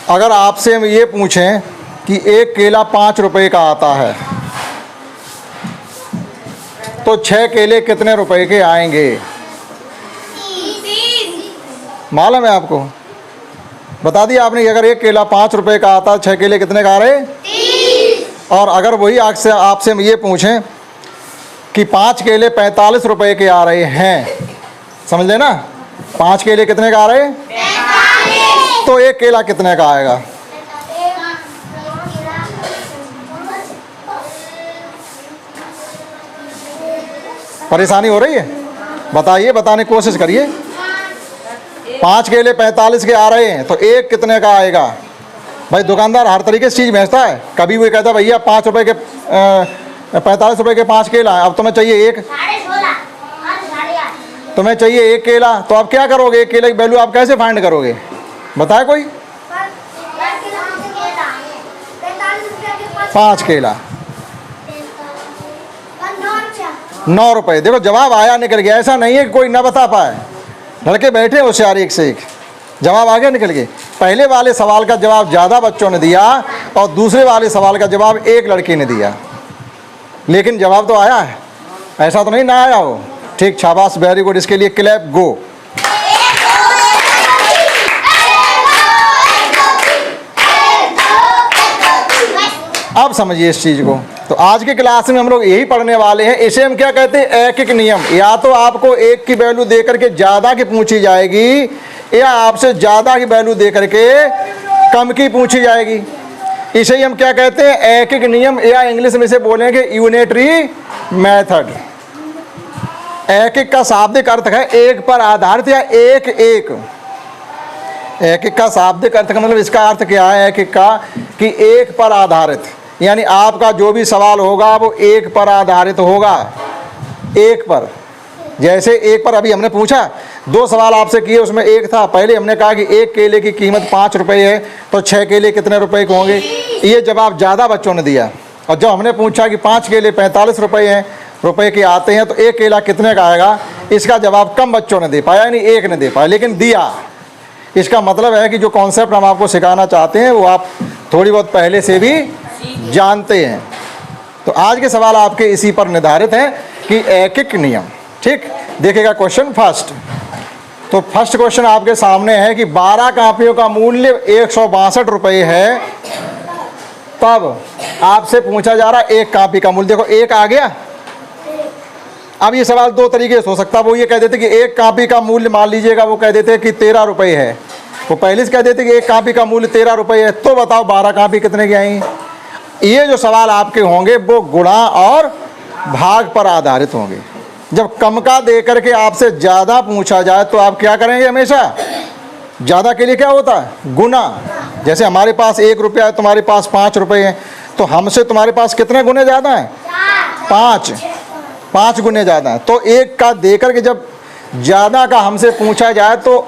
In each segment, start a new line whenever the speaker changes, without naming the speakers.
अगर आपसे हम ये पूछें कि एक केला 5 रुपए का आता है तो 6 केले कितने रुपए के आएंगे? मालूम है आपको? बता दिया आपने कि अगर एक केला 5 रुपए का आता है 6 केले कितने का आ रहे? 30। और अगर वही आपसे हम ये पूछें कि 5 केले 45 रुपए के आ रहे हैं, समझ लेना, 5 केले कितने का आ रहे? 45। तो एक केला कितने का आएगा? परेशानी हो रही है? बताइए, बताने की कोशिश करिए। 5 केले 45 के आ रहे हैं तो एक कितने का आएगा? भाई दुकानदार हर तरीके से चीज़ बेचता है। कभी वो कहता है भैया 5 रुपए के 45 रुपए के 5 केला, अब तुम्हें चाहिए एक, तुम्हें चाहिए एक केला, तो आप क्या करोगे? एक केले की वैल्यू आप कैसे फाइंड करोगे? बताए कोई? 5 केला 9 रुपए। देखो जवाब आया, निकल गया। ऐसा नहीं है कि कोई ना बता पाए, लड़के बैठे होशियार एक से एक, जवाब आ गया, निकल गए। पहले वाले सवाल का जवाब ज़्यादा बच्चों ने दिया और दूसरे वाले सवाल का जवाब एक लड़के ने दिया, लेकिन जवाब तो आया है। ऐसा तो नहीं ना आया हो। ठीक, शाबाश, वेरी गुड। इसके लिए क्लैप, गो। अब समझिए इस चीज़ को। तो आज के क्लास में हम लोग यही पढ़ने वाले हैं। इसे हम क्या कहते हैं? एक एक नियम। या तो आपको एक की वैल्यू दे करके ज़्यादा की पूछी जाएगी, या आपसे ज़्यादा की वैल्यू दे करके कम की पूछी जाएगी। इसे ही हम क्या कहते हैं? एक एक नियम, या इंग्लिश में इसे बोलेंगे यूनिटरी मेथड। एक एक का शाब्दिक अर्थ है एक पर आधारित या एक एक। एक एक का शाब्दिक अर्थ का मतलब इसका अर्थ क्या है? एक एक का कि एक पर आधारित, यानी आपका जो भी सवाल होगा वो एक पर आधारित होगा। एक पर, जैसे एक पर अभी हमने पूछा, 2 सवाल आपसे किए, उसमें एक था। पहले हमने कहा कि एक केले की कीमत 5 रुपए है तो 6 केले कितने रुपए के होंगे? ये जवाब ज़्यादा बच्चों ने दिया। और जब हमने पूछा कि 5 केले 45 रुपए के आते हैं तो एक केला कितने का आएगा, इसका जवाब कम बच्चों ने दे पाया, यानी एक ने दे पाया, लेकिन दिया। इसका मतलब है कि जो कॉन्सेप्ट हम आपको सिखाना चाहते हैं वो आप थोड़ी बहुत पहले से भी जानते हैं। तो आज के सवाल आपके इसी पर निर्धारित हैं कि एक एक नियम। ठीक, देखिएगा क्वेश्चन फर्स्ट। तो फर्स्ट क्वेश्चन आपके सामने है कि 12 कापियों का मूल्य 162 रुपये है, तब आपसे पूछा जा रहा है एक कापी का मूल्य। देखो एक आ गया। अब ये सवाल 2 तरीके से हो सकता है। वो ये कह देते कि एक कापी का मूल्य, मान लीजिएगा वो कह देते कि 13 रुपये है, वो पहले से कह देते कि एक कापी का मूल्य 13 रुपये है, तो बताओ 12 कापी कितने की आएंगी? ये जो सवाल आपके होंगे वो गुणा और भाग पर आधारित होंगे। जब कम का दे करके आपसे ज़्यादा पूछा जाए तो आप क्या करेंगे? हमेशा ज़्यादा के लिए क्या होता है? गुना। जैसे हमारे पास 1 रुपया है, तुम्हारे पास 5 रुपये हैं, तो हमसे तुम्हारे पास कितने गुने ज़्यादा हैं? 5 गुने ज़्यादा है। तो एक का दे करके जब ज़्यादा का हमसे पूछा जाए तो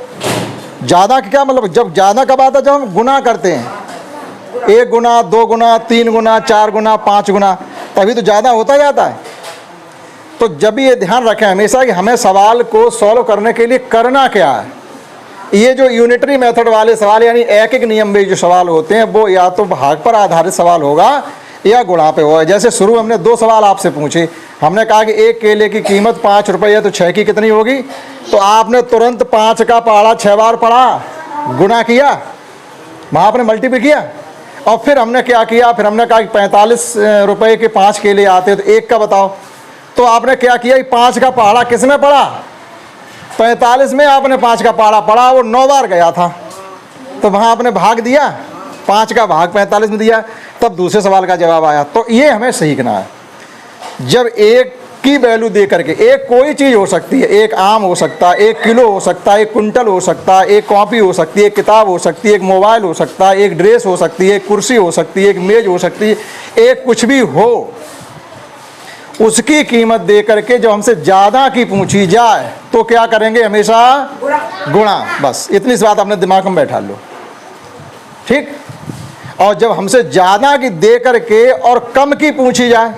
ज़्यादा का क्या मतलब? जब ज़्यादा कब आता है? जब हम गुना करते हैं, 1 गुना, 2 गुना, 3 गुना, 4 गुना, 5 गुना, तभी तो ज़्यादा होता जाता है। तो जब भी ये ध्यान रखें हमेशा कि हमें सवाल को सॉल्व करने के लिए करना क्या है। ये जो यूनिटरी मेथड वाले सवाल, यानी एक एक नियम में जो सवाल होते हैं, वो या तो भाग पर आधारित सवाल होगा या गुणा पे होगा। जैसे शुरू हमने 2 सवाल आपसे पूछे। हमने कहा कि एक केले की कीमत 5 रुपये है तो 6 की कितनी होगी? तो आपने तुरंत 5 का पहाड़ा 6 बार पढ़ा, गुना किया, वहाँ आपने मल्टीप्लाई किया। और फिर हमने क्या किया? फिर हमने कहा कि 45 रुपये के 5 केले आते हैं तो एक का बताओ। तो आपने क्या किया? 5 का पहाड़ा किस में पढ़ा? 45 में आपने 5 का पहाड़ा पढ़ा, वो 9 बार गया था, तो वहाँ आपने भाग दिया, 5 का भाग 45 में दिया, तब दूसरे सवाल का जवाब आया। तो ये हमें सीखना है। जब एक की वैल्यू दे करके, एक कोई चीज़ हो सकती है, एक आम हो सकता है, 1 किलो हो सकता है, 1 कुंटल हो सकता है, एक कॉपी हो सकती है, एक किताब हो सकती है, एक मोबाइल हो सकता है, एक ड्रेस हो सकती है, एक कुर्सी हो सकती है, एक मेज हो सकती है, एक कुछ भी हो, उसकी कीमत दे करके जब हमसे ज़्यादा की पूछी जाए तो क्या करेंगे? हमेशा गुणा। बस इतनी सी बात अपने दिमाग में बैठा लो। ठीक। और जब हमसे ज़्यादा की दे करके और कम की पूछी जाए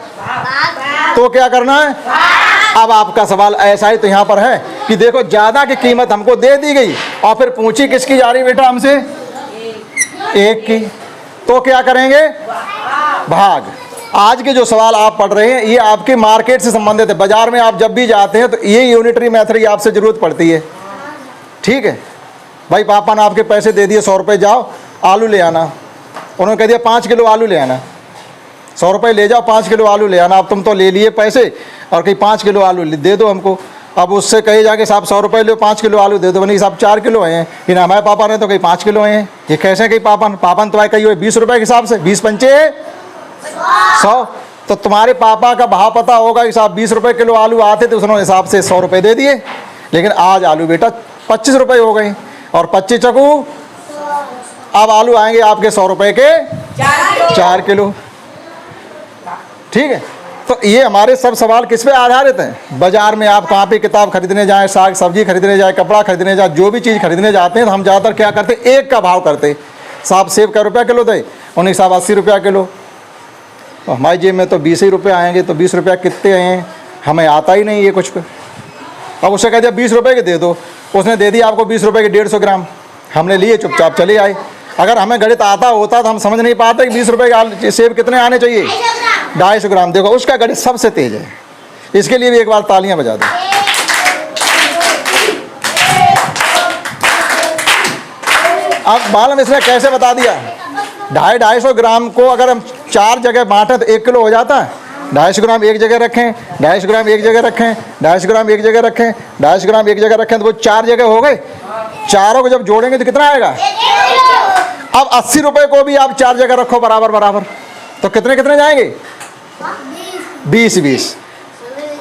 तो क्या करना है? अब आपका सवाल ऐसा ही तो यहाँ पर है कि देखो ज़्यादा की कीमत हमको दे दी गई और फिर पूछी किसकी जा रही बेटा? हमसे 1 की, तो क्या करेंगे, भाग। आज के जो सवाल आप पढ़ रहे हैं ये आपके मार्केट से संबंधित है। बाजार में आप जब भी जाते हैं तो ये यूनिटरी मेथड की आपसे ज़रूरत पड़ती है। ठीक है भाई, पापा ने आपके पैसे दे दिए 100 रुपये, जाओ आलू ले आना। उन्होंने कह दिया 5 किलो आलू ले आना, 100 रुपये ले जाओ 5 किलो आलू ले आना। अब तुम तो ले लिए पैसे और कहीं 5 किलो आलू दे दो हमको। अब उससे कहे जाके साहब 100 रुपये लो 5 किलो आलू दे दो, नहीं साहब 4 किलो हैं, कि ना हमारे पापा ने तो कहीं 5 किलो हैं। ये कैसे कहीं पापा ने तो आए कही हुए 20 रुपये के हिसाब से, 20 पंचे 100। तो तुम्हारे पापा का भाव पता होगा कि साहब 20 रुपये किलो आलू आते थे, उसने हिसाब से 100 रुपये दे दिए। लेकिन आज आलू बेटा 25 रुपये हो गए और 25 चकू, अब आलू आएंगे आपके 100 रुपये के 4 किलो। ठीक है, तो ये हमारे सब सवाल किस पे आधारित हैं। बाजार में आप कॉपी किताब खरीदने जाएं, साग सब्जी खरीदने जाएं, कपड़ा खरीदने जाएं, जो भी चीज़ खरीदने जाते हैं तो हम ज़्यादातर क्या करते हैं, एक का भाव करते। साहब सेब का रुपया किलो दे, उन्हें साहब 80 रुपया किलो। तो हमारी जेब में तो 20 ही रुपये आएंगे, तो 20 रुपया कितने हैं हमें आता ही नहीं ये कुछ पे। अब उससे कह दिया 20 रुपये के दे दो, उसने दे दिया आपको 20 रुपये के 150 ग्राम, हमने लिए चुपचाप चले आए। अगर हमें गणित आता होता तो हम समझ नहीं पाते कि 20 रुपये के सेब कितने आने चाहिए, 250 ग्राम। देखो उसका गणित सबसे तेज है, इसके लिए भी एक बार तालियां बजा दो। अब मालूम इसने कैसे बता दिया, 250 ग्राम को अगर हम 4 जगह बांटें तो 1 किलो हो जाता है। 250 ग्राम एक जगह रखें, 250 ग्राम एक जगह रखें, 250 ग्राम एक जगह रखें, 250 ग्राम एक जगह रखें, तो वो 4 जगह हो गए। चारों को जब जोड़ेंगे तो कितना आएगा। अब 80 रुपये को भी आप 4 जगह रखो बराबर बराबर, तो कितने कितने जाएंगे, 20 20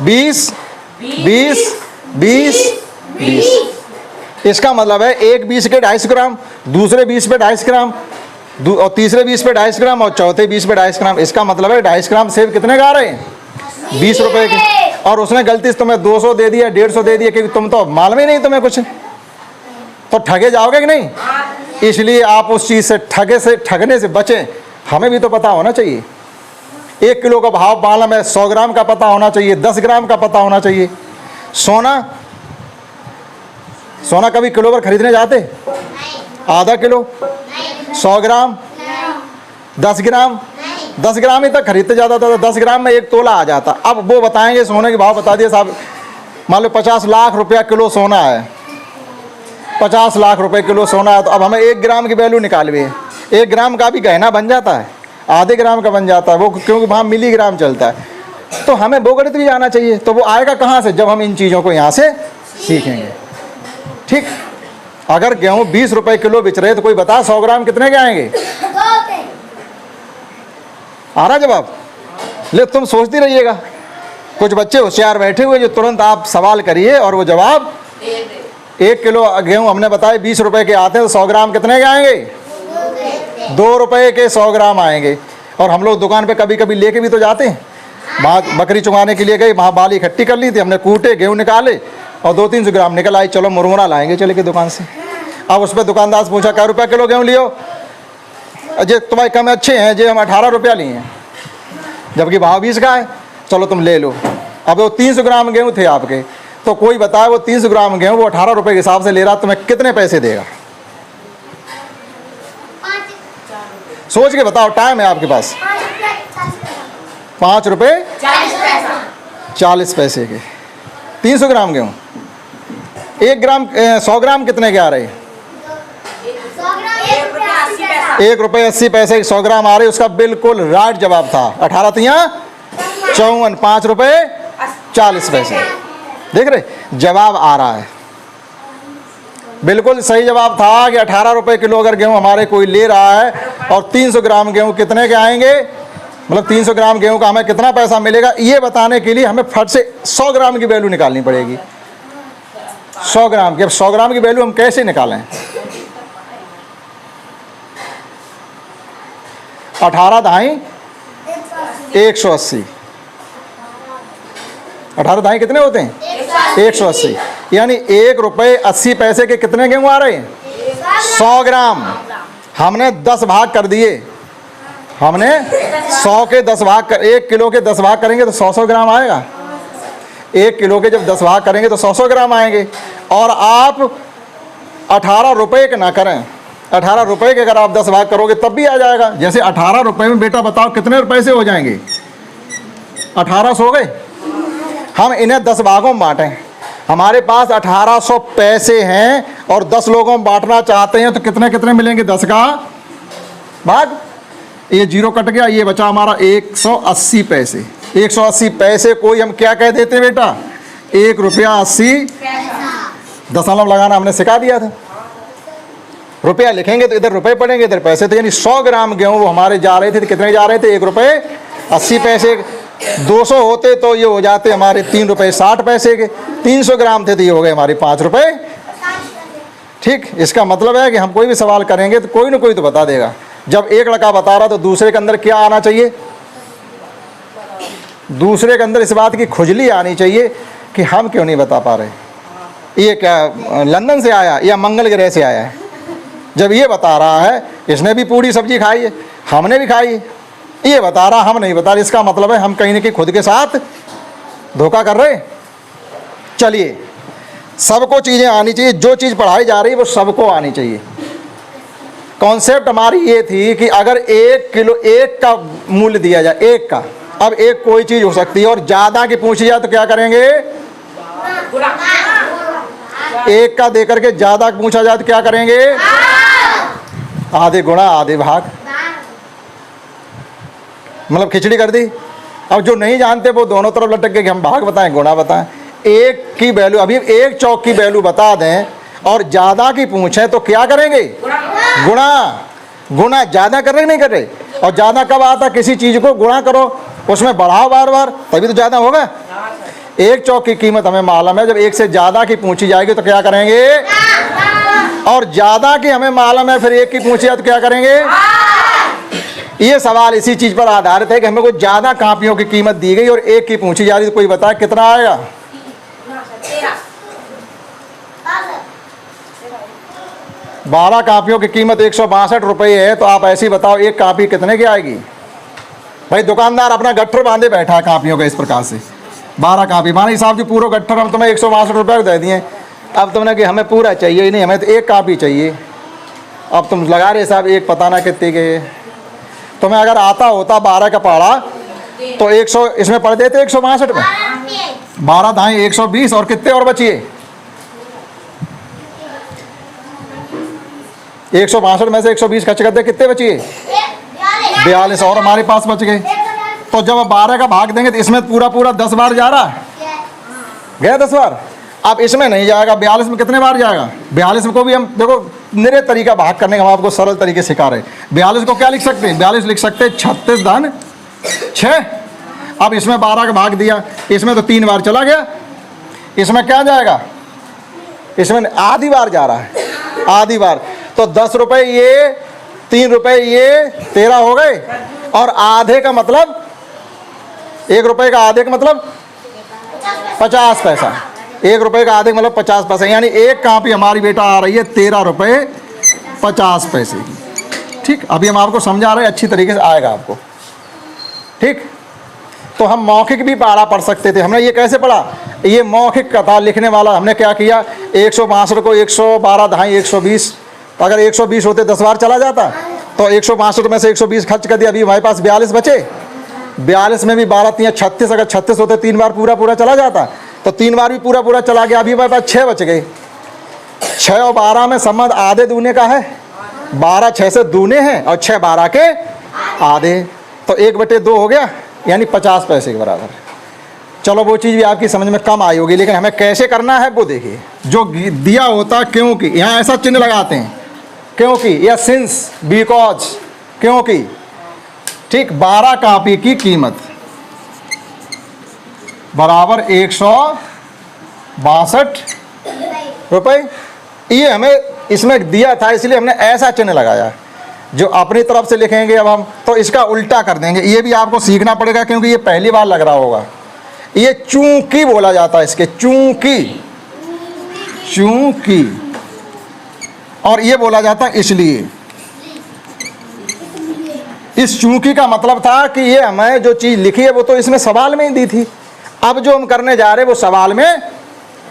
20 20 20 20। इसका मतलब है एक 20 के 250 ग्राम, दूसरे 20 पे 250 ग्राम, और तीसरे 20 पे 250 ग्राम, और चौथे 20 पे 250 ग्राम। इसका मतलब है 250 ग्राम सेब कितने का आ रहे हैं, 20 रुपये के। और उसने गलती से तुम्हें 200 दे दिया, 150 दे दिया, क्योंकि तुम तो मालूम ही नहीं तुम्हें कुछ, तो ठगे जाओगे कि नहीं। इसलिए आप उस चीज़ से ठगने से बचें। हमें भी तो पता होना चाहिए, 1 किलो का भाव मालूम है, 100 ग्राम का पता होना चाहिए, 10 ग्राम का पता होना चाहिए। सोना कभी किलो पर खरीदने जाते, आधा किलो, 100 ग्राम, 10 ग्राम, 10 ग्राम ही तक खरीदते जाता था, तो 10 ग्राम में 1 तोला आ जाता। अब वो बताएंगे, सोने के भाव बता दिए साहब, मान लो 50 लाख रुपया किलो सोना है, 50 लाख रुपए किलो सोना है, तो अब हमें 1 ग्राम की वैल्यू निकालनी है। 1 ग्राम का भी गहना बन जाता है, आधे ग्राम का बन जाता है वो, क्योंकि वहाँ मिलीग्राम चलता है। तो हमें वो गणित भी आना चाहिए। तो वो आएगा कहाँ से, जब हम इन चीज़ों को यहाँ से सीखेंगे। ठीक, अगर गेहूँ 20 रुपए किलो बिच रहे तो कोई बता 100 ग्राम कितने के आएंगे, आ रहा जवाब। ले तुम सोचती रहिएगा, कुछ बच्चे होशियार बैठे हुए जो तुरंत आप सवाल करिए और वो जवाब। 1 किलो गेहूँ हमने बताया 20 रुपए के आते हैं, तो 100 ग्राम कितने के आएंगे, 2 रुपए के 100 ग्राम आएंगे। और हम लोग दुकान पे कभी कभी लेके भी तो जाते हैं। वहाँ बकरी चुगाने के लिए गए, वहाँ बाली इकट्ठी कर ली थी हमने, कूटे गेहूँ निकाले और 200-300 ग्राम निकल आई, चलो मुरमुरा लाएंगे चले के दुकान से। अब उस पर दुकानदार से पूछा क्या रुपये किलो गेहूँ लियो, जे तुम्हारे कम अच्छे हैं, जे हम 18 रुपया लिए हैं, जबकि भाव 20 का है, चलो तुम ले लो। अब वो 300 ग्राम गेहूँ थे आपके, तो कोई बताए वो 300 ग्राम गेहूँ वो 18 रुपये के हिसाब से ले रहा, तुम्हें कितने पैसे देगा, सोच के बताओ। टाइम है आपके पास, 5 रुपये 40 पैसे के 300 ग्राम गेहूँ। 1 ग्राम 100 ग्राम कितने के आ रहे, 1 रुपये 80 पैसे के 100 ग्राम आ रहे। उसका बिल्कुल राइट जवाब था 18 तिया 54, 5 रुपये 40 पैसे। देख रहे, जवाब आ रहा है, बिल्कुल सही जवाब था कि 18 रुपये किलो अगर गेहूँ हमारे कोई ले रहा है, और 300 ग्राम गेहूँ कितने के आएंगे, मतलब 300 ग्राम गेहूँ का हमें कितना पैसा मिलेगा, ये बताने के लिए हमें फट से 100 ग्राम की वैल्यू निकालनी पड़ेगी। 100 ग्राम की, अब 100 ग्राम की वैल्यू हम कैसे निकालें, 18 दाई 180, 18 दाई कितने होते हैं 180, यानी 1 रुपये 80 पैसे के कितने गेहूँ आ रहे हैं, 100 ग्राम। हमने 10 भाग कर दिए, हमने 100 के 10 भाग कर, 1 किलो के 10 भाग करेंगे तो 100 ग्राम आएगा। 1 किलो के जब 10 भाग करेंगे तो 100 ग्राम आएंगे। और आप 18 रुपये के ना करें, 18 रुपए के अगर आप 10 भाग करोगे तब भी आ जाएगा। जैसे 18 रुपए में बेटा बताओ कितने रुपए से हो जाएंगे? 1800 हो गए। हम इन्हें 10 भागों में बांटें, हमारे पास 1800 पैसे हैं और 10 लोगों में बांटना चाहते हैं तो कितने कितने मिलेंगे? 10 का भाग, ये 0 कट गया, ये बचा हमारा 180 पैसे। 180 पैसे को हम क्या कह देते हैं बेटा? 1 रुपया 80 दशमलव लगाना हमने सिखा दिया था। रुपया लिखेंगे तो इधर रुपए पड़ेंगे, इधर पैसे। तो यानी 100 ग्राम गेहूं वो हमारे जा रहे थे तो कितने जा रहे थे? 1 रुपये 80 पैसे। 200 होते तो ये हो जाते हमारे 3 रुपये 60 पैसे के। 300 ग्राम थे तो ये हो गए हमारे 5 रुपये। ठीक, इसका मतलब है कि हम कोई भी सवाल करेंगे तो कोई ना कोई तो बता देगा। जब एक लड़का बता रहा तो दूसरे के अंदर क्या आना चाहिए? दूसरे के अंदर इस बात की खुजली आनी चाहिए कि हम क्यों नहीं बता पा रहे। ये क्या लंदन से आया या मंगल ग्रह से आया है? जब ये बता रहा है, इसने भी पूरी सब्जी खाई है, हमने भी खाई है, ये बता रहा हम नहीं बता रहे, इसका मतलब है हम कहीं ना कहीं खुद के साथ धोखा कर रहे। चलिए, सबको चीज़ें आनी चाहिए, जो चीज़ पढ़ाई जा रही है वो सबको आनी चाहिए। कॉन्सेप्ट हमारी ये थी कि अगर 1 किलो 1 का मूल्य दिया जाए, 1 का, अब एक कोई चीज़ हो सकती है और ज़्यादा की पूछी जाए तो क्या करेंगे? 1 का देकर के ज़्यादा पूछा जाए तो क्या करेंगे? आधे गुणा आधे भाग, मतलब खिचड़ी कर दी। अब जो नहीं जानते वो दोनों तरफ लटक के हम भाग बताएं गुणा बताएं। 1 की वैल्यू, अभी 1 चौक की वैल्यू बता दें और ज़्यादा की पूछें तो क्या करेंगे? गुणा। गुणा ज़्यादा कर रहे नहीं कर रहे? और ज़्यादा कब आता? किसी चीज़ को गुणा करो, उसमें बढ़ाओ बार बार, तभी तो ज़्यादा होगा। 1 चौक की कीमत हमें मालूम है, जब 1 से ज़्यादा की पूछी जाएगी तो क्या करेंगे? और ज़्यादा की हमें मालूम है, फिर 1 की पूछी जाए तो क्या करेंगे? ये सवाल इसी चीज़ पर आधारित है कि हमें कुछ ज़्यादा कापियों की कीमत दी गई और 1 की पूछी जा रही, तो कोई बताए कितना आएगा? 12 कापियों की कीमत 162 रुपये है, तो आप ऐसे ही बताओ 1 कापी कितने की आएगी? भाई दुकानदार अपना गट्ठर बांधे बैठा है कापियों का इस प्रकार से, 12 कापी माने हिसाब से पूरा गट्ठर हम तुम्हें 162 रुपये दे दिए। अब तुमने कि हमें पूरा चाहिए ही नहीं, हमें तो 1 कापी चाहिए। अब तुम लगा रहे साहब 1 पता ना कितने के। तुम्हें अगर आता होता 12 का पाड़ा तो 100 इसमें पढ़ देते 162 में। 12 दाएँ 120 और कितने और बचिए? 162 में से 120 खर्च कर दे, कितने बचिए? 42 और हमारे पास बच गए। तो जब 12 का भाग देंगे तो इसमें पूरा पूरा 10 बार जा रहा है, गया 10 बार। अब इसमें नहीं जाएगा, 42 में कितने बार जाएगा? 42 को भी हम देखो मेरे तरीका भाग करने का हम आपको सरल तरीके सिखा रहे हैं। 42 को क्या लिख सकते हैं? 42 लिख सकते हैं 36 धन 6। अब इसमें 12 का भाग दिया, इसमें तो 3 बार चला गया, इसमें क्या जाएगा? इसमें आधी बार जा रहा है, आधी बार। तो 10 रुपये ये, 3 रुपये ये, 13 हो गए। और आधे का मतलब 1 रुपये का आधे का मतलब 50 पैसा। 1 रुपये का आधे का मतलब 50 पैसा, यानी 1 कापी हमारी बेटा आ रही है 13 रुपये 50 पैसे की। ठीक, अभी हम आपको समझा रहे हैं, अच्छी तरीके से आएगा आपको। ठीक, तो हम मौखिक भी पढ़ा पढ़ सकते थे। हमने ये कैसे पढ़ा? ये मौखिक कथा लिखने वाला हमने क्या किया, 162 को 112 ढाई 120, अगर 120 होते 10 बार चला जाता, तो 162 में से 120 खर्च कर दिया, अभी हमारे पास 42 बचे। 42 में भी 12 3 36, अगर 36 होते 3 बार पूरा पूरा चला जाता, तो 3 बार भी पूरा पूरा चला गया, अभी हमारे पास 6 बच गए। 6 और 12 में संबंध आधे दूने का है, 12 6 से दूने हैं और 6 12 के आधे, तो 1/2 हो गया, यानी 50 पैसे के बराबर। चलो वो चीज़ भी आपकी समझ में कम आई होगी, लेकिन हमें कैसे करना है वो देखिए। जो दिया होता क्योंकि, यहाँ ऐसा चिन्ह लगाते हैं क्योंकि या सिंस, बिकॉज, क्योंकि। ठीक, 12 कापी की कीमत बराबर 162 रुपये। ये हमें इसमें दिया था, इसलिए हमने ऐसा चिन्ह लगाया। जो अपनी तरफ से लिखेंगे अब हम, तो इसका उल्टा कर देंगे। ये भी आपको सीखना पड़ेगा क्योंकि ये पहली बार लग रहा होगा। ये चूंकि बोला जाता है इसके, चूंकि, चूंकि, और ये बोला जाता है इसलिए। इस चूंकि का मतलब था कि ये हमें जो चीज़ लिखी है वो तो इसमें सवाल में ही दी थी, अब जो हम करने जा रहे हैं वो सवाल में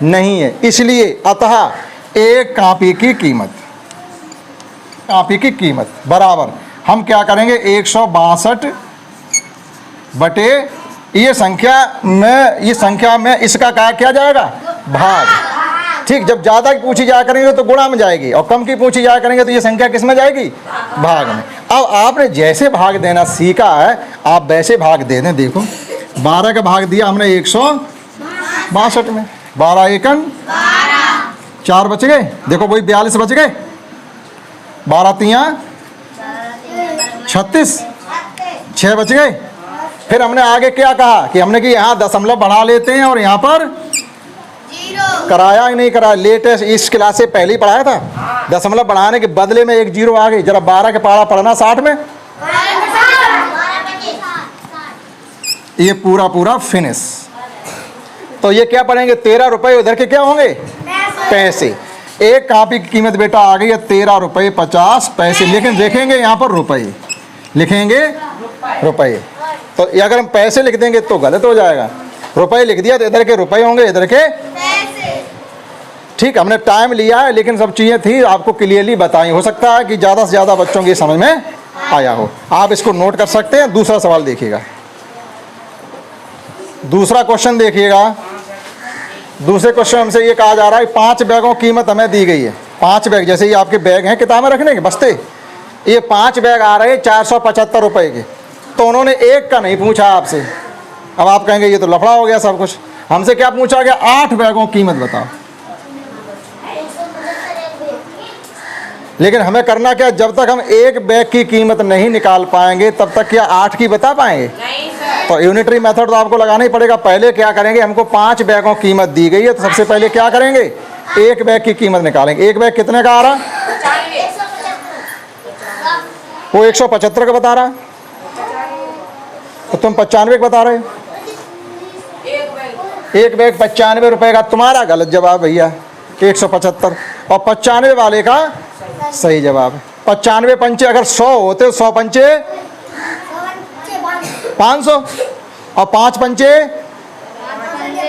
नहीं है, इसलिए। अतः 1 कापी की कीमत कॉपी की कीमत बराबर हम क्या करेंगे 162 बटे ये संख्या में इसका क्या किया जाएगा भाग। ठीक, जब ज़्यादा की पूछी जाया करेंगे तो गुणा में जाएगी और कम की पूछी जाया करेंगे तो ये संख्या किस में जाएगी भाग में। अब आपने जैसे भाग देना सीखा है आप वैसे भाग दे दें। देखो 12 का भाग दिया हमने 162 में, 12 एकन 4 बच गए, देखो वही 42 बच गए, 12 तियाँ 36, 6 बच गए। फिर हमने आगे क्या कहा कि हमने कि यहाँ दशमलव बढ़ा लेते हैं और यहाँ पर कराया ही नहीं कराया, लेटेस्ट इस क्लास से पहले ही पढ़ाया था। दशमलव बढ़ाने के बदले में एक जीरो आ गई। जरा 12 के पारा पढ़ना 60 में, ये पूरा फिनिश। तो ये क्या पढ़ेंगे 13 रुपये, उधर के क्या होंगे पैसे। एक कॉपी की कीमत बेटा आ गई है 13 रुपये 50 पैसे, लेकिन देखेंगे यहाँ पर रुपये, लिखेंगे रुपये। तो अगर हम पैसे लिख देंगे तो गलत हो जाएगा। रुपये लिख दिया तो इधर के रुपये होंगे, इधर के पैसे। ठीक, हमने टाइम लिया है लेकिन सब चीज़ें थी आपको क्लियरली बताई। हो सकता है कि ज़्यादा से ज़्यादा बच्चों की समझ में आया हो। आप इसको नोट कर सकते हैं। दूसरा सवाल देखिएगा, दूसरा क्वेश्चन देखिएगा। दूसरे क्वेश्चन हमसे ये कहा जा रहा है 5 बैगों की कीमत हमें दी गई है। 5 बैग, जैसे ये आपके बैग हैं किताबें रखने के बस्ते, ये 5 बैग आ रहे हैं 475 रुपये के। तो उन्होंने एक का नहीं पूछा आपसे। अब आप कहेंगे ये तो लफड़ा हो गया सब कुछ। हमसे क्या पूछा गया 8 बैगों की कीमत बताओ। लेकिन हमें करना क्या, जब तक हम एक बैग की कीमत नहीं निकाल पाएंगे तब तक क्या 8 की बता पाएंगे? तो यूनिटरी मेथड तो आपको लगाना ही पड़ेगा। पहले क्या करेंगे, हमको 5 बैगों की कीमत दी गई है तो सबसे पहले क्या करेंगे एक बैग की कीमत निकालेंगे। एक बैग कितने का आ रहा, वो 175 का बता रहा, तो तुम 95 का बता रहे हो। एक बैग 95 रुपये का, तुम्हारा गलत जवाब भैया 175, और 95 वाले का सही जवाब है। 95 पंचे अगर 100 होते, 100 पंचे 500 और 5 पंचे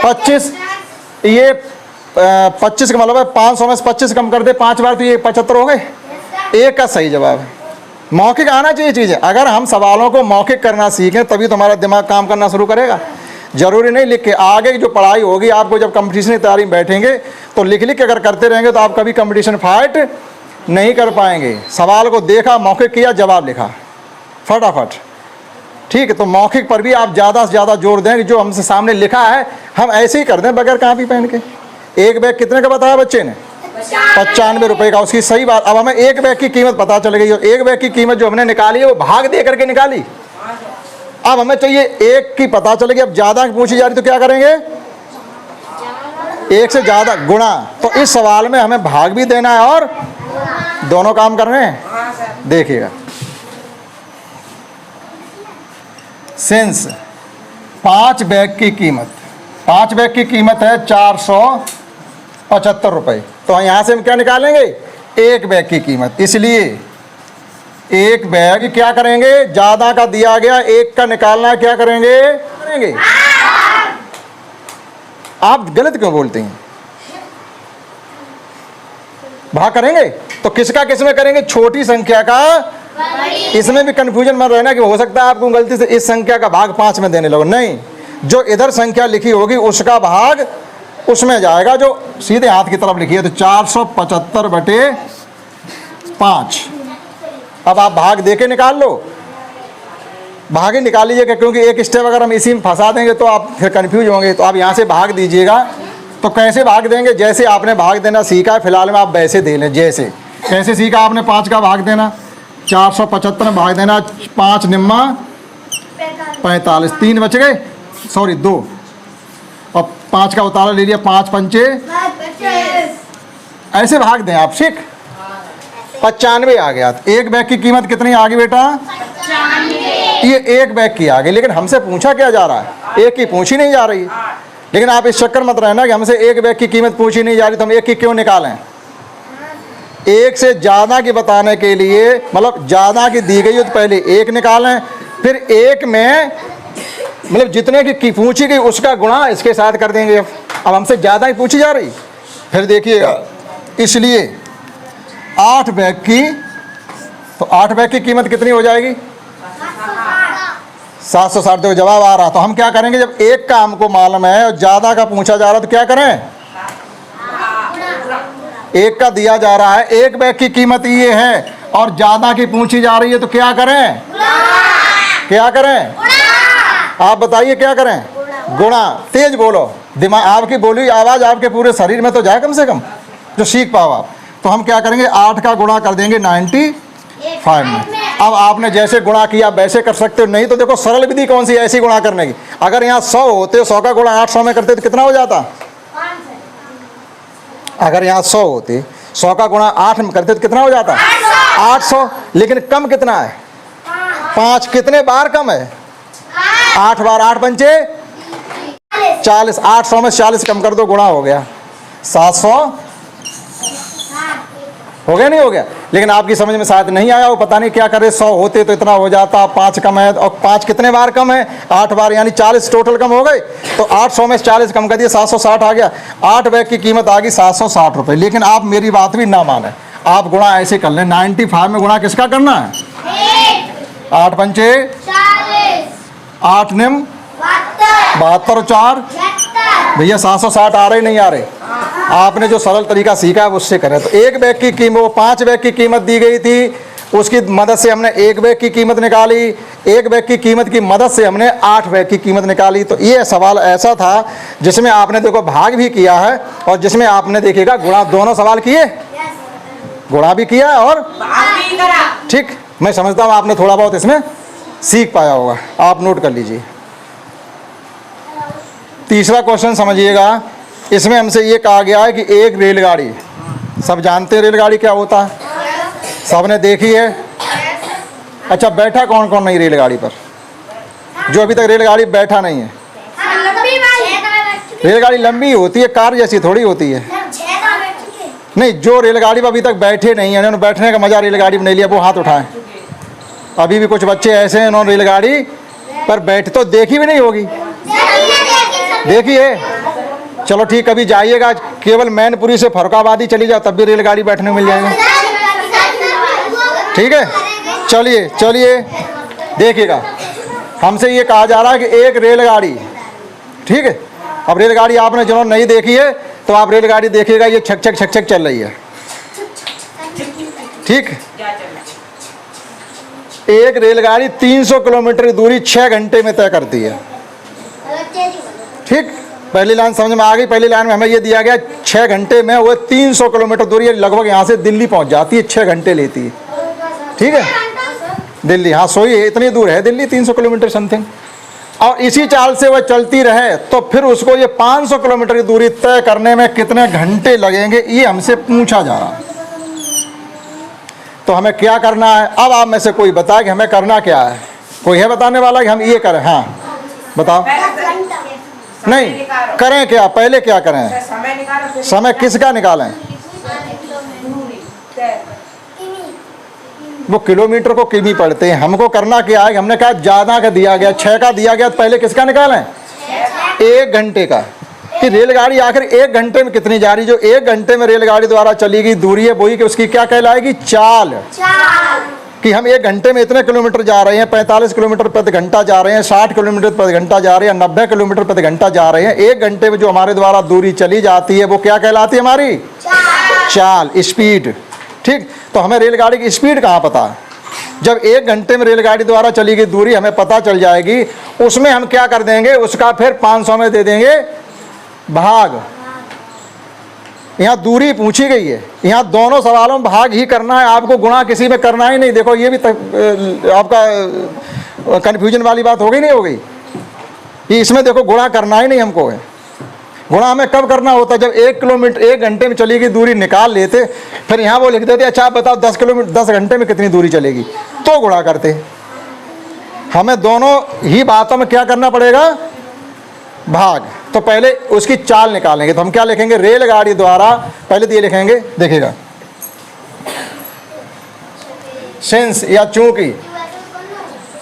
25, ये 25 का मतलब है 500 में से 25 कम कर दे 5 बार तो ये 75 हो गए। एक का सही जवाब है। मौखिक आना चाहिए चीज़ें। अगर हम सवालों को मौखिक करना सीखें तभी तो हमारा दिमाग काम करना शुरू करेगा। जरूरी नहीं लिख के। आगे जो पढ़ाई होगी आपको जब कंपटीशन की तैयारी में बैठेंगे तो लिख लिख के अगर करते रहेंगे तो आप कभी कंपटीशन फाइट नहीं कर पाएंगे। सवाल को देखा, मौखिक किया, जवाब लिखा फटाफट। ठीक है, तो मौखिक पर भी आप ज़्यादा से ज़्यादा जोर दें। जो हमसे सामने लिखा है हम ऐसे ही कर दें बगैर कॉपी पेन के। एक बैग कितने का बताया बच्चे ने 95 रुपये का, उसकी सही बात। अब हमें एक बैग की कीमत पता चल गई। एक बैग की कीमत जो हमने निकाली है वो भाग दे करके निकाली। अब हमें चाहिए एक की पता चल गई। अब ज़्यादा की पूछी जा रही तो क्या करेंगे, एक से ज़्यादा गुणा। तो इस सवाल में हमें भाग भी देना है और दोनों काम करने हैं। देखिएगा, सिंस 5 बैग की कीमत है 475 रुपये, तो यहाँ से हम क्या निकालेंगे एक बैग की कीमत। इसलिए एक बैग क्या करेंगे, ज़्यादा का दिया गया, एक का निकालना, क्या करेंगे आप गलत क्यों बोलते हैं, भाग करेंगे तो किसका किस में करेंगे, छोटी संख्या का। इसमें भी कंफ्यूजन मत रहना कि हो सकता है आपको गलती से इस संख्या का भाग 5 में देने लगो। नहीं, जो इधर संख्या लिखी होगी उसका भाग उसमें जाएगा जो सीधे हाथ की तरफ लिखी है। तो 475 बटे 5। अब आप भाग दे के निकाल लो, भाग ही निकाल लीजिएगा, क्योंकि एक स्टेप अगर हम इसी में फंसा देंगे तो आप फिर कंफ्यूज होंगे। तो आप यहाँ से भाग दीजिएगा। तो कैसे भाग देंगे, जैसे आपने भाग देना सीखा है फिलहाल में आप वैसे दे लें। जैसे कैसे सीखा आपने 5 का भाग देना, 475 में भाग देना, 5 निम्मा 45, 3 बच गए, सॉरी 2, और 5 का उतारा ले लिया, 5 पंचे, ऐसे भाग दें आप। ठीक, 95 आ गया। एक बैग की कीमत कितनी आ गई बेटा, ये एक बैग की आ गई। लेकिन हमसे पूछा क्या जा रहा है, एक की पूछी नहीं जा रही। लेकिन आप इस चक्कर मत रहना कि हमसे एक बैग की कीमत पूछी नहीं जा रही तो हम एक की क्यों निकालें। एक से ज़्यादा की बताने के लिए, मतलब ज़्यादा की दी गई हो तो पहले एक निकालें, फिर एक में मतलब जितने की पूछी गई उसका गुणा इसके साथ कर देंगे। अब हमसे ज़्यादा ही पूछी जा रही, फिर देखिएगा। इसलिए 8 बैग की तो 8 बैग की कीमत कितनी हो जाएगी? 760। देखो जवाब आ रहा। तो हम क्या करेंगे, जब एक का हमको मालूम है और ज़्यादा का पूछा जा रहा है तो क्या करें? एक का दिया जा रहा है, एक बैग की कीमत ये है और ज़्यादा की पूछी जा रही है, तो क्या करें? क्या करें? आप बताइए क्या करें? गुणा। तेज बोलो, दिमाग आपकी बोली आवाज़ आपके पूरे शरीर में तो जाए कम से कम, जो सीख पाओ आप। तो हम क्या करेंगे, 8 का गुणा कर देंगे 95 में। अब आपने जैसे गुणा किया वैसे कर सकते हो, नहीं तो देखो सरल विधि कौन सी ऐसी गुणा करने की। अगर यहाँ 100 होते, 100 का गुणा 800 में करते तो कितना हो जाता? अगर यहाँ 100 होते, 100 का गुणा 8 में करते तो कितना हो जाता? 800। लेकिन कम कितना है? 5। कितने बार कम है? 8 बार। 8 पंचे 40। 800 में 40 कम कर दो, गुणा हो गया 700। हो गया नहीं हो गया? लेकिन आपकी समझ में शायद नहीं आया, वो पता नहीं क्या करे। 100 होते तो इतना हो जाता, 5 कम है और 5 कितने बार कम है? 8 बार, यानी 40 टोटल कम हो गए। तो 800 में 40 कम कर दिए, 760 आ गया। 8 बैग की कीमत आ गई 760 रुपये। लेकिन आप मेरी बात भी ना माने, आप गुणा ऐसे कर लें। 95 में गुणा किसका करना है? 8 पंचे 8 निम 72 और 4 भैया 760 आ रहे नहीं आ रहे? आपने जो सरल तरीका सीखा है उससे करें। तो एक बैग की कीमत, वो 5 बैग की कीमत दी गई थी, उसकी मदद से हमने एक बैग की कीमत निकाली। एक बैग की कीमत की मदद से हमने 8 बैग की कीमत निकाली। तो ये सवाल ऐसा था जिसमें आपने देखो भाग भी किया है और जिसमें आपने देखिएगा गुणा, दोनों सवाल किए, गुणा भी किया और ठीक। मैं समझता हूँ आपने थोड़ा बहुत इसमें सीख पाया होगा। आप नोट कर लीजिए। तीसरा क्वेश्चन समझिएगा। इसमें हमसे ये कहा गया है कि एक रेलगाड़ी, सब जानते हैं रेलगाड़ी क्या होता है, सबने देखी है। अच्छा, बैठा कौन कौन नहीं रेलगाड़ी पर? जो अभी तक रेलगाड़ी बैठा नहीं है। रेलगाड़ी लंबी होती है, कार जैसी थोड़ी होती है। नहीं, जो रेलगाड़ी पर अभी तक बैठे नहीं है, उन्होंने बैठने का मजा रेलगाड़ी में नहीं लिया, वो हाथ उठाएं। अभी भी कुछ बच्चे ऐसे हैं, उन्होंने रेलगाड़ी पर बैठ तो देखी भी नहीं होगी। देखी है? चलो ठीक, कभी जाइएगा केवल मैनपुरी से फरुखाबादी चली जाओ, तब भी रेलगाड़ी बैठने मिल जाएगा। ठीक है, चलिए चलिए देखिएगा। हमसे ये कहा जा रहा है कि एक रेलगाड़ी, ठीक है। अब रेलगाड़ी आपने जिन्होंने नहीं देखी है तो आप रेलगाड़ी देखिएगा, ये छक छक छक छक चल रही है। ठीक, एक रेलगाड़ी 300 किलोमीटर की दूरी 6 घंटे में तय करती है। ठीक, पहली लाइन समझ में आ गई। पहली लाइन में हमें ये दिया गया 6 घंटे में वो 300 किलोमीटर दूरी, लगभग यहाँ से दिल्ली पहुँच जाती है, 6 घंटे लेती है। ठीक है, दिल्ली, हाँ सोई इतनी दूर है दिल्ली, 300 किलोमीटर समथिंग। और इसी चाल से वह चलती रहे तो फिर उसको ये 500 किलोमीटर की दूरी तय करने में कितने घंटे लगेंगे, ये हमसे पूछा जा रहा है। तो हमें क्या करना है? अब आप में से कोई बताए कि हमें करना क्या है? कोई है बताने वाला कि हम ये करें? हाँ बताओ। नहीं, करें क्या? पहले क्या करें? समय किसका निकालें? वो किलोमीटर को किमी पढ़ते हैं। हमको करना क्या है? हमने कहा ज़्यादा का दिया गया, 6 का दिया गया, तो पहले किसका निकालें? 1 घंटे का। कि रेलगाड़ी आखिर 1 घंटे में कितनी जा रही? जो 1 घंटे में रेलगाड़ी द्वारा चली गई दूरी है वही कि उसकी क्या कहलाएगी? चाल। कि हम 1 घंटे में इतने किलोमीटर जा रहे हैं, 45 किलोमीटर प्रति घंटा जा रहे हैं, 60 किलोमीटर प्रति घंटा जा रहे हैं, 90 किलोमीटर प्रति घंटा जा रहे हैं। 1 घंटे में जो हमारे द्वारा दूरी चली जाती है वो क्या कहलाती है? हमारी चाल, स्पीड। ठीक, तो हमें रेलगाड़ी की स्पीड कहाँ पता है? जब 1 घंटे में रेलगाड़ी द्वारा चली गई दूरी हमें पता चल जाएगी, उसमें हम क्या कर देंगे? उसका फिर 500 में दे देंगे भाग। यहाँ दूरी पूछी गई है, यहाँ दोनों सवालों में भाग ही करना है, आपको गुणा किसी में करना ही नहीं। देखो ये भी आपका कन्फ्यूजन वाली बात हो गई नहीं हो गई? ये इसमें देखो गुणा करना ही नहीं हमको है। गुणा हमें कब करना होता है? जब 1 किलोमीटर 1 घंटे में चली गई दूरी निकाल लेते, फिर यहाँ वो लिख देते अच्छा आप बताओ 10 किलोमीटर 10 घंटे में कितनी दूरी चलेगी, तो गुणा करते। हमें दोनों ही बातों में क्या करना पड़ेगा? भाग। तो पहले उसकी चाल निकालेंगे, तो हम क्या लिखेंगे? रेलगाड़ी द्वारा, पहले तो ये लिखेंगे, देखिएगा, सिंस या चूंकि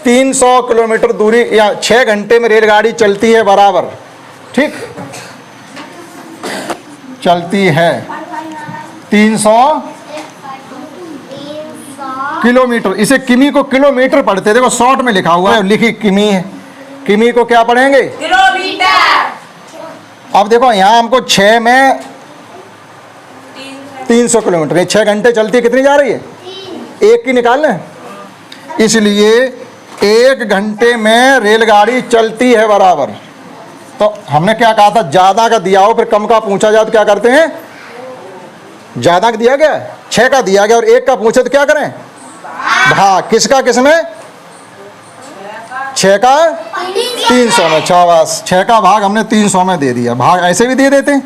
300 किलोमीटर दूरी या 6 घंटे में रेलगाड़ी चलती है बराबर, ठीक, चलती है 300 किलोमीटर, इसे किमी को किलोमीटर पढ़ते, देखो शॉर्ट में लिखा हुआ है, लिखी किमी है, किमी को क्या पढ़ेंगे? किलोमीटर। अब देखो यहाँ हमको 6 में 300 किलोमीटर, 6 घंटे चलती है, कितनी जा रही है? 1 की निकालना है, इसलिए 1 घंटे में रेलगाड़ी चलती है बराबर। तो हमने क्या कहा था, ज़्यादा का दिया हो फिर कम का पूछा जाए तो क्या करते हैं? ज़्यादा का दिया गया 6 का दिया गया और 1 का पूछे तो क्या करें? भाग। किसका किसमें? 6 का 300 में, शाबाश। 6 का भाग हमने 300 में दे दिया, भाग ऐसे भी दे देते हैं।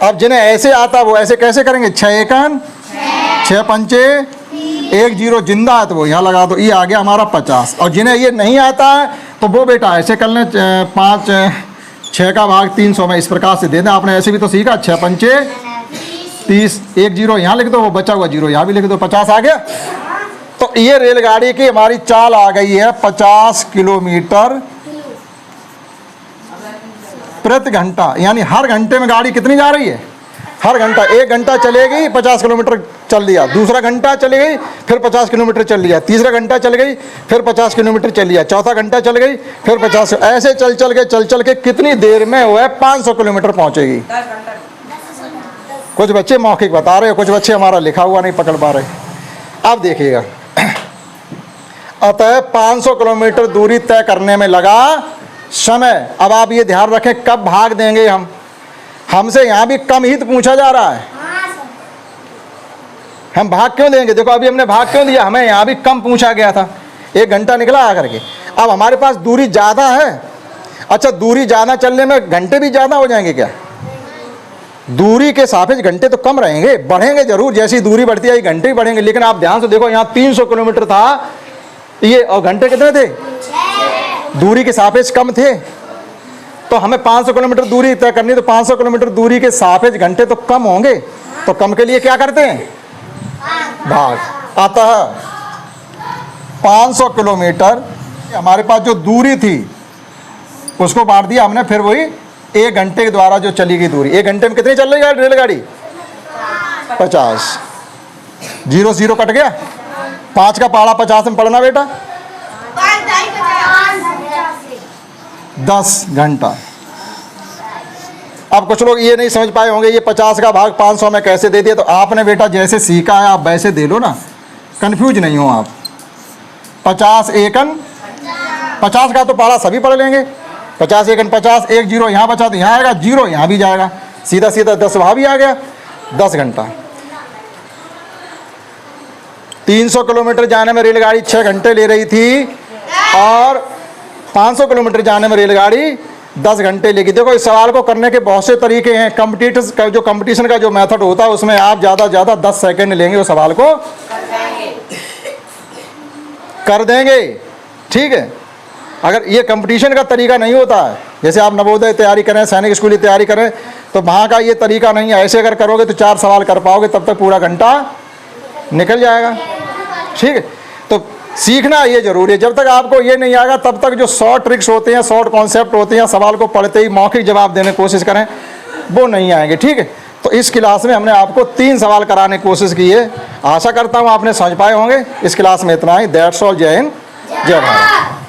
अब जिन्हें ऐसे आता वो ऐसे कैसे करेंगे? 6 एकन 6 पंचे 1 0 जिंदा है तो वो यहाँ लगा दो, ये आ गया हमारा 50। और जिन्हें ये नहीं आता है तो वो बेटा ऐसे कर लें, 6 का भाग 300 में इस प्रकार से दे दें। आपने ऐसे भी तो सीखा, 6 पंचे 30, 1 0 यहाँ लिख दो, वो बचा हुआ 0 यहाँ भी लिख दो, 50 आ गया। तो ये रेलगाड़ी की हमारी चाल आ गई है 50 किलोमीटर प्रति घंटा, यानी हर घंटे में गाड़ी कितनी जा रही है? हर घंटा, 1 घंटा चलेगी 50 किलोमीटर चल लिया, दूसरा घंटा चली गई फिर 50 किलोमीटर चल लिया, तीसरा घंटा चल गई फिर 50 किलोमीटर चल लिया, चौथा घंटा चल गई फिर 50, ऐसे चल चल के कितनी देर में वो है 500 किलोमीटर पहुंचेगी। कुछ बच्चे मौखिक बता रहे हो, कुछ बच्चे हमारा लिखा हुआ नहीं पकड़ पा रहे। अब देखिएगा, अतः 500 किलोमीटर दूरी तय करने में लगा समय। अब आप ये ध्यान रखें कब भाग देंगे हम, हमसे यहाँ भी कम ही तो पूछा जा रहा है, हम भाग क्यों देंगे? देखो अभी हमने भाग क्यों दिया, हमें यहाँ भी कम पूछा गया था, 1 घंटा निकला आकर के। अब हमारे पास दूरी ज़्यादा है, अच्छा दूरी ज़्यादा चलने में घंटे भी ज़्यादा हो जाएंगे क्या? दूरी के सापेक्ष घंटे तो कम रहेंगे, बढ़ेंगे जरूर, जैसी दूरी बढ़ती है घंटे भी बढ़ेंगे। लेकिन आप ध्यान से देखो, यहाँ 300 किलोमीटर था ये, और घंटे कितने थे? दूरी के सापेक्ष कम थे। तो हमें 500 किलोमीटर दूरी तय करनी, तो 500 किलोमीटर दूरी के सापेक्ष घंटे तो कम होंगे, तो कम के लिए क्या करते हैं? भाग। अतः 500 किलोमीटर हमारे पास जो दूरी थी उसको बांट दिया हमने, फिर वही 1 घंटे के द्वारा जो चली गई दूरी। 1 घंटे में कितनी चल रही है रेलगाड़ी? 50। 0 0 कट गया, 5 का पहाड़ा 50 में पढ़ना बेटा, 10 घंटा। अब कुछ लोग ये नहीं समझ पाए होंगे ये 50 का भाग 500 में कैसे दे दिया, तो आपने बेटा जैसे सीखा है आप वैसे दे लो ना, कंफ्यूज नहीं हो आप। 50 एकन 50 का तो पहाड़ा सभी पढ़ लेंगे, 50 एकन 50, 1 0 यहाँ बचा तो यहाँ आएगा, 0 यहाँ भी जाएगा, सीधा सीधा 10 वहाँ भी आ गया, 10 घंटा। 300 किलोमीटर जाने में रेलगाड़ी 6 घंटे ले रही थी और 500 किलोमीटर जाने में रेलगाड़ी 10 घंटे लेगी। देखो इस सवाल को करने के बहुत से तरीके हैं। कंपटीटर्स का जो कंपटीशन का जो मेथड होता है उसमें आप ज़्यादा से ज़्यादा 10 सेकंड लेंगे, उस सवाल को कर देंगे, ठीक है। अगर ये कंपटीशन का तरीका नहीं होता है, जैसे आप नवोदय तैयारी करें, सैनिक स्कूल की तैयारी करें, तो वहाँ का ये तरीका नहीं है। ऐसे अगर करोगे तो 4 सवाल कर पाओगे, तब तक पूरा घंटा निकल जाएगा, ठीक है। तो सीखना ये जरूरी है। जब तक आपको ये नहीं आएगा तब तक जो शॉर्ट ट्रिक्स होते हैं, शॉर्ट कॉन्सेप्ट होते हैं, सवाल को पढ़ते ही मौखिक जवाब देने की कोशिश करें, वो नहीं आएंगे, ठीक है। तो इस क्लास में हमने आपको 3 सवाल कराने की कोशिश की है। आशा करता हूँ आपने समझ पाए होंगे। इस क्लास में इतना ही। That's all. जय हिंद, जय भारत।